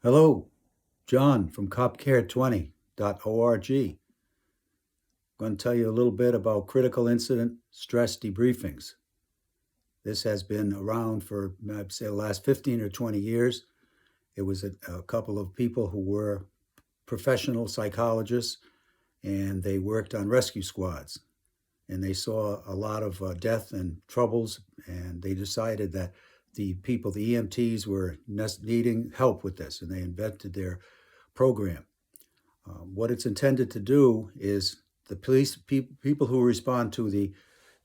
Hello, John from copcare20.org. I'm going to tell you a little bit about critical incident stress debriefings. This has been around for, I'd say, the last 15 or 20 years. It was a couple of people who were professional psychologists, and they worked on rescue squads. And they saw a lot of death and troubles, and they decided that the EMTs, were needing help with this, and they invented their program. What it's intended to do is the police people who respond to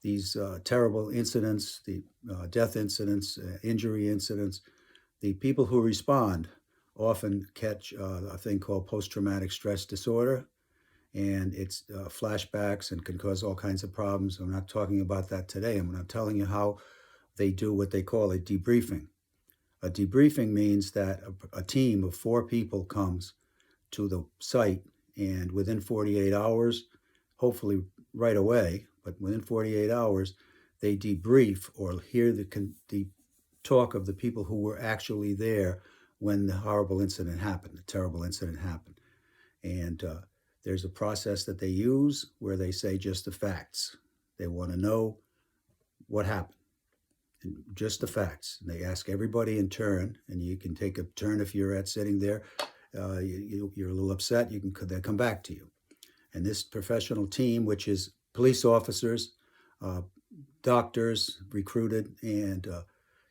these terrible incidents, the death incidents, injury incidents, the people who respond often catch a thing called post-traumatic stress disorder, and it's flashbacks and can cause all kinds of problems. I'm not talking about that today. I'm not telling you how they do what they call a debriefing. A debriefing means that a team of 4 people comes to the site, and within 48 hours, hopefully right away, but within 48 hours, they debrief or hear the talk of the people who were actually there when the horrible incident happened, the terrible incident happened. And there's a process that they use where they say just the facts. They want to know what happened, and just the facts. And they ask everybody in turn, and you can take a turn if you're sitting there. You're a little upset, they come back to you. And this professional team, which is police officers, doctors recruited, and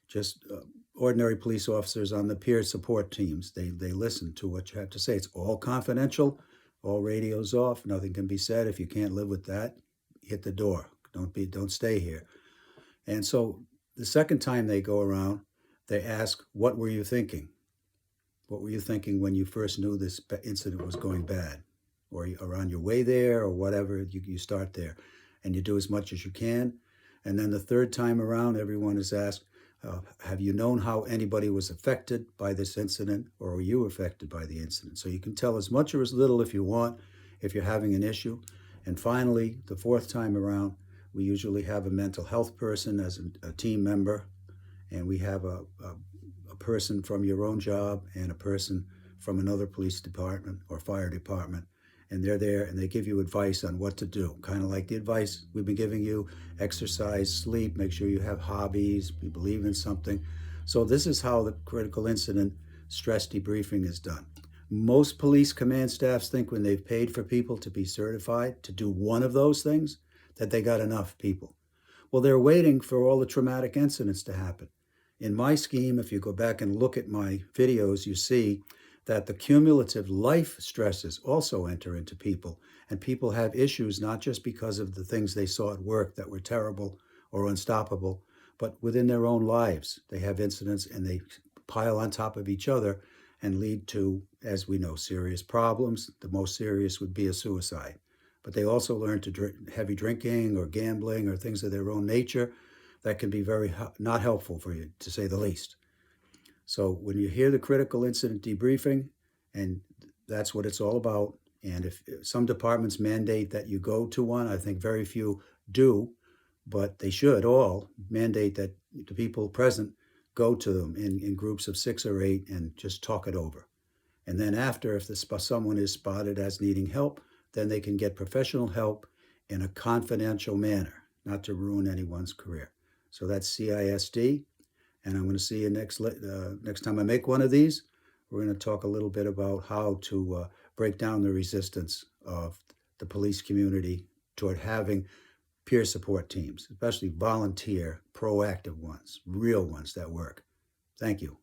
just ordinary police officers on the peer support teams, they listen to what you have to say. It's all confidential, all radios off, nothing can be said. If you can't live with that, hit the door. Don't stay here. And so the second time they go around, they ask, what were you thinking? What were you thinking when you first knew this incident was going bad? Or on your way there, or whatever, you start there. And you do as much as you can. And then the third time around, everyone is asked, have you known how anybody was affected by this incident, or were you affected by the incident? So you can tell as much or as little if you want, if you're having an issue. And finally, the fourth time around, we usually have a mental health person as a team member, and we have a person from your own job and a person from another police department or fire department, and they're there and they give you advice on what to do, kind of like the advice we've been giving you: exercise, sleep, make sure you have hobbies, you believe in something. So this is how the critical incident stress debriefing is done. Most police command staffs think when they've paid for people to be certified to do one of those things, that they got enough people. Well, they're waiting for all the traumatic incidents to happen. In my scheme, if you go back and look at my videos, you see that the cumulative life stresses also enter into people, and people have issues not just because of the things they saw at work that were terrible or unstoppable, but within their own lives. They have incidents and they pile on top of each other and lead to, as we know, serious problems. The most serious would be a suicide. But they also learn to drink heavy drinking or gambling or things of their own nature that can be very not helpful for you, to say the least. So when you hear the critical incident debriefing, and that's what it's all about, and if some departments mandate that you go to one, I think very few do, but they should all mandate that the people present go to them in groups of 6 or 8 and just talk it over. And then after, if someone is spotted as needing help, then they can get professional help in a confidential manner, not to ruin anyone's career. So that's CISD, and I'm going to see you next time I make one of these. We're going to talk a little bit about how to break down the resistance of the police community toward having peer support teams, especially volunteer, proactive ones, real ones that work. Thank you.